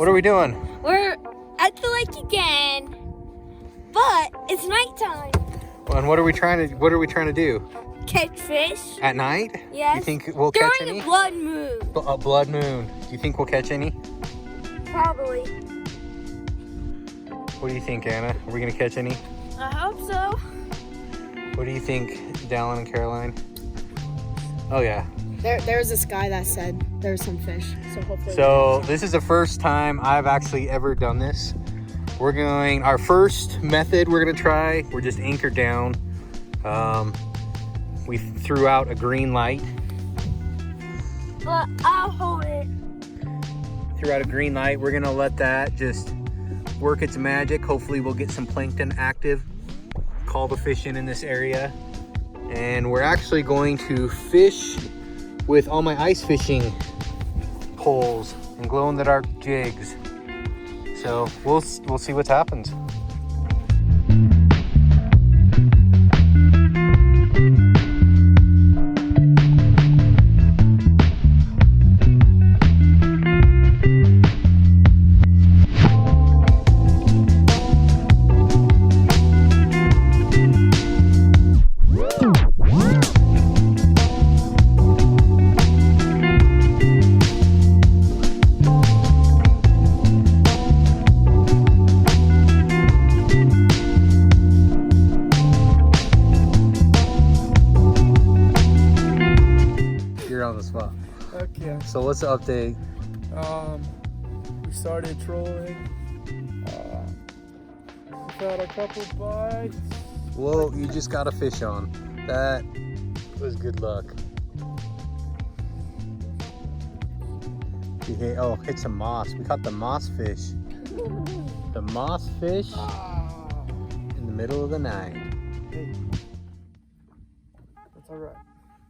What are we doing? We're at the lake again, but it's nighttime. Well, and what are we trying to do? Catch fish. At night? Yes. You think we'll catch any? During a blood moon. A blood moon. Do you think we'll catch any? Probably. What do you think, Anna? Are we gonna catch any? I hope so. What do you think, Dallin and Caroline? Oh yeah. There's this guy that said there's some fish, so hopefully. So this is the first time I've actually ever done this. Our first method we're gonna try, we're just anchored down. We threw out a green light. But I'll hold it. Threw out a green light. We're gonna let that just work its magic. Hopefully we'll get some plankton active, call the fish in this area. And we're actually going to fish with all my ice fishing poles and glow-in-the-dark jigs. So we'll see what happens. On the spot. Okay. So what's the update? We started trolling. We've had a couple bites. Whoa, you just got a fish on. That was good luck. Hit some moss. We caught the moss fish. The moss fish in the middle of the night. Hey. That's alright.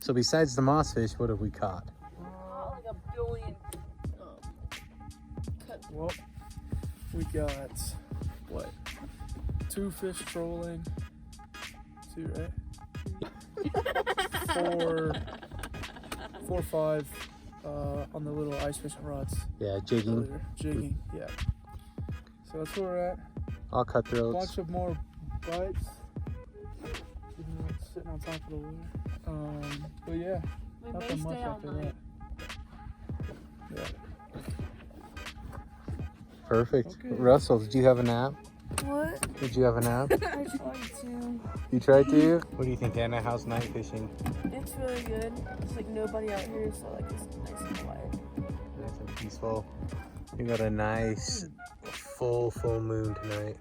So besides the moss fish, what have we caught? Like a billion. Well, we got what? 2 fish trolling. 2, right? 4 or 5 on the little ice fishing rods. Yeah, jigging. Earlier. Jigging, yeah. So that's where we're at. All A cutthroats. bunch of more bites. Sitting on top of the lure. But yeah, We nothing may much stay all after night. that. Yeah. Perfect. Okay. Russell, did you have a nap? What? Did you have a nap? I tried to. You tried to? What do you think, Anna? How's night fishing? It's really good. It's like nobody out here, so like it's nice and quiet. Nice and peaceful. We got a nice full moon tonight.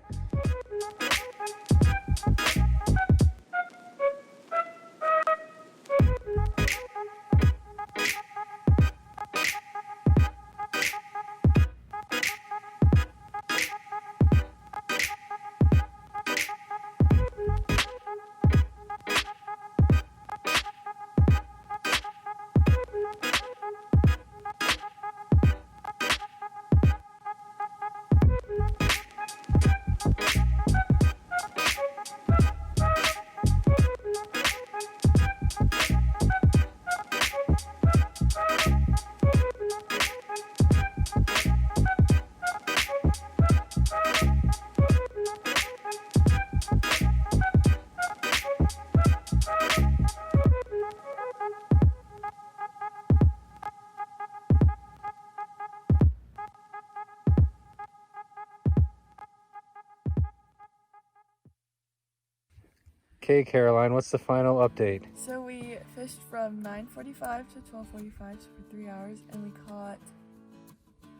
Okay, Caroline, what's the final update? So we fished from 9:45 to 12:45, so for 3 hours, and we caught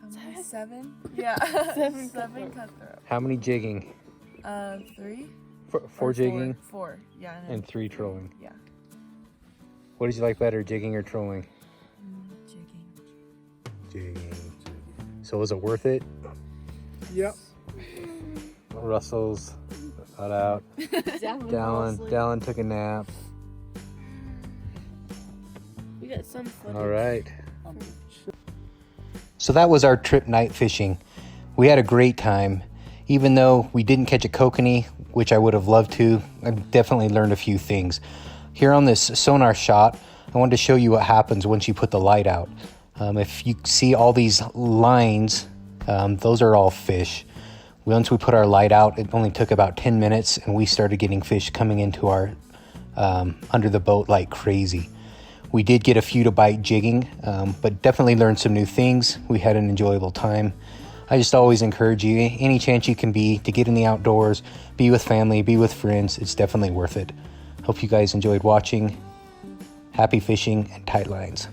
how many? 7? Yeah, 7 cutthroat. How many jigging? 3. Four jigging 4. Yeah, and 3 trolling. Yeah. What did you like better, jigging or trolling? Jigging. Jigging. So was it worth it? Yep. Russell's got out. Dallin took a nap. We got some footage. All right. So that was our trip night fishing. We had a great time. Even though we didn't catch a kokanee, which I would have loved to, I definitely learned a few things. Here on this sonar shot, I wanted to show you what happens once you put the light out. If you see all these lines Those are all fish. Once we put our light out, it only took about 10 minutes and we started getting fish coming into our under the boat like crazy. We did get a few to bite jigging, but definitely learned some new things. We had an enjoyable time. I just always encourage you, any chance you can be, to get in the outdoors, be with family, be with friends. It's definitely worth it. Hope you guys enjoyed watching. Happy fishing and tight lines.